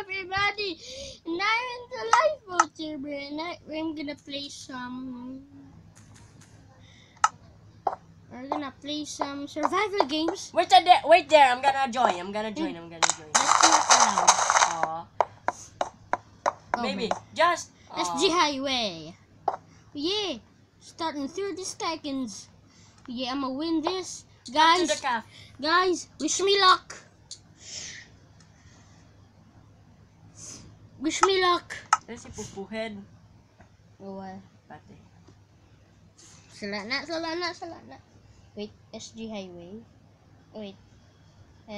everybody, and I'm in the lifeboat server, and I'm gonna play some. We're gonna play some survival games. Wait there. I'm gonna join. That's not allowed. Maybe just. SG Highway. Yeah, starting 30 seconds. Yeah, I'ma win this, guys. To the calf. Guys, wish me luck. Wish me luck. Si Pupuhead. Oh, Pati. sala na. Wait, SG Highway. Wait.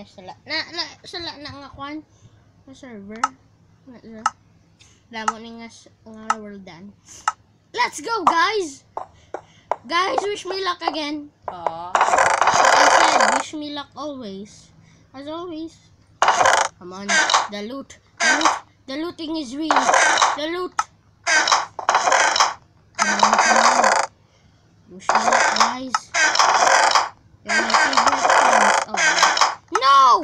Sala na nga kwan. Na server. Damo ni nga world dan. Let's go, guys. Guys, wish me luck again. I said wish me luck always. As always. Come on, the loot. The looting is real. The loot. Come on. Wish me luck, guys. You're my favorite friends. Oh. No!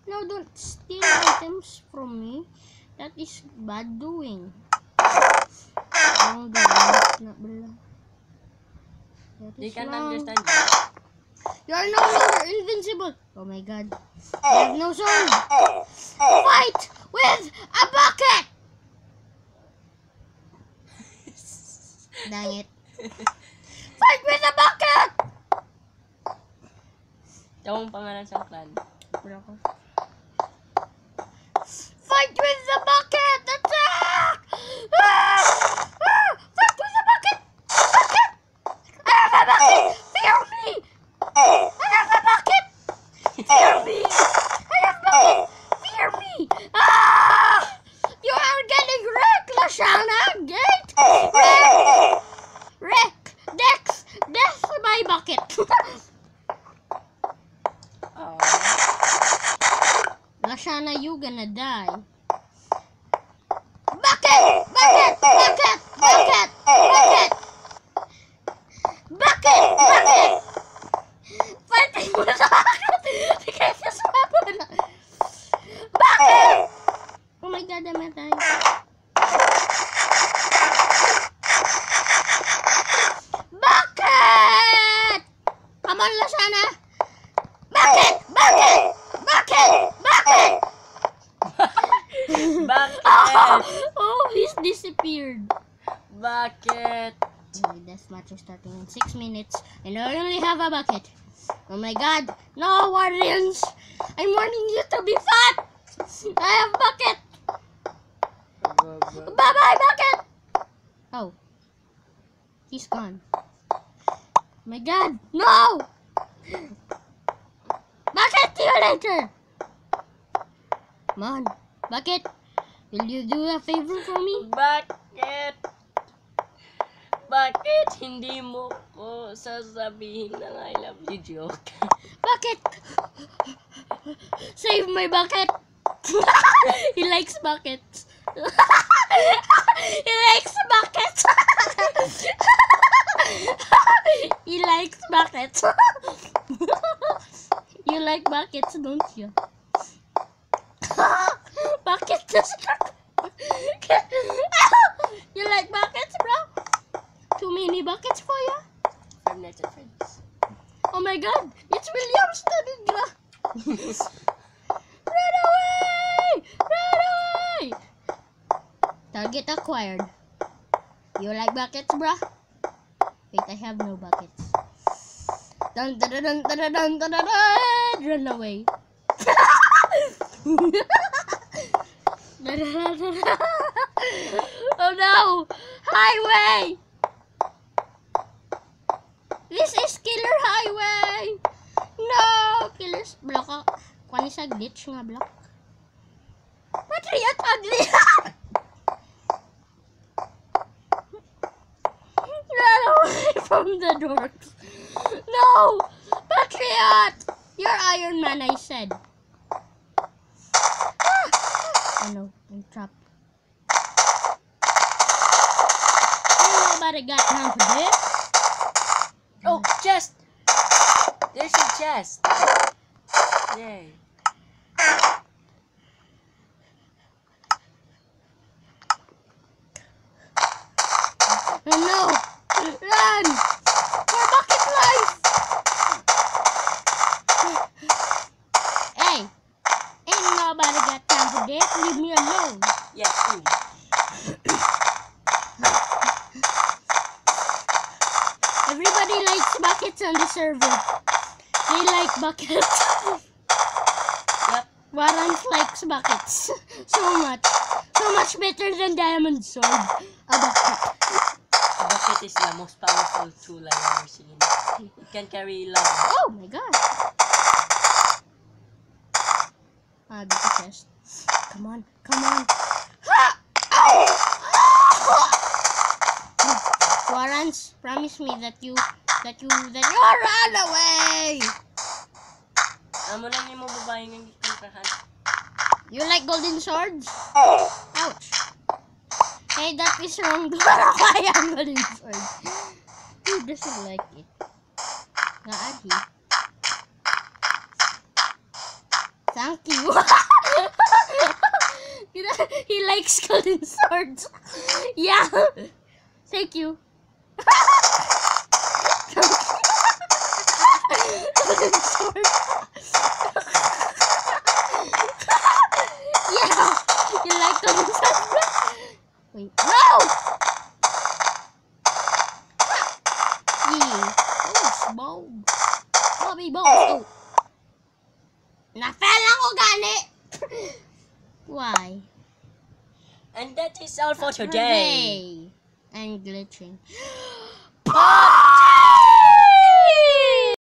No, don't steal items from me. That is bad doing. Wrong doing. Not below. They can't understand you. You are no longer invincible. Oh my god. I have no sword. Fight with a bucket! Dang it. Fight with a bucket! Tawang pangalan sa clan. Fight with the bucket! Attack! Fight with the bucket! Bucket! I have a bucket! Fear me! I have a bucket! Fear me! I have a bucket! Fear me! Ah! You are getting wrecked, Lashana! Gate! Wreck! Death by bucket! Lashana, you gonna die. Bucket! Bucket! Bucket! Bucket! Bucket! Bucket! Bucket! Fighting with the bucket! Bucket! Oh my god, I'm dying. Bucket! Come on, Lashana! Bucket! Bucket! Bucket! Bucket! Bucket! Oh, he's disappeared. Bucket! Okay, this match is starting in 6 minutes, and I only have a bucket. Oh my god! No, Warriors! I'm warning you to be fat! I have bucket! Bye-bye, bucket! Oh. He's gone. Oh my god! No! Bucket, see you later! Come on, bucket! Will you do a favor for me? Bakit? Bakit hindi mo ko sasabihin ng I love you joke? Bucket! Save my bucket! He likes buckets. He likes buckets. He likes buckets. You like buckets, don't you? Buckets. You like buckets, bro? Too many buckets for you? Five Nights at Freddy's. Oh my god, it's William Stadigra. Run away! Run away! Target acquired. You like buckets, bruh? Wait, I have no buckets. Dun dun dun dun dun dun dun dun. Run away. Oh no! Highway! This is Killer Highway! No! Killer's block. Kuha sa glitch nga block. Patriot ugly! Run away from the doors. No! Patriot! You're Iron Man, I said. Oh no, I'm trapped. Nobody got time for this. Oh, chest! There's a chest. Yay. nobody got time for that. Leave me alone. Yeah, ooh. Everybody likes buckets on the server. They like buckets. Yep. Warrant likes buckets. So much. So much better than diamond sword. A bucket. A bucket is the most powerful tool I've ever seen. It can carry lava. Oh my god. Get the chest. Come on. Come on. Warrants, promise me that you run away. Amo na niyo mo babae ng kontrahan. You like golden swords? Ouch. Hey, that is wrong. Why am golden sword? Who doesn't like it? Naadi. Thank you. He likes golden swords. Yeah. Thank you. Golden sword. Yeah. You like golden sword? Wait. No! Yeah. Oh, bow. Bobby bow. Oh. Na-fail ako gani. Why? And that is all for today. And glitching.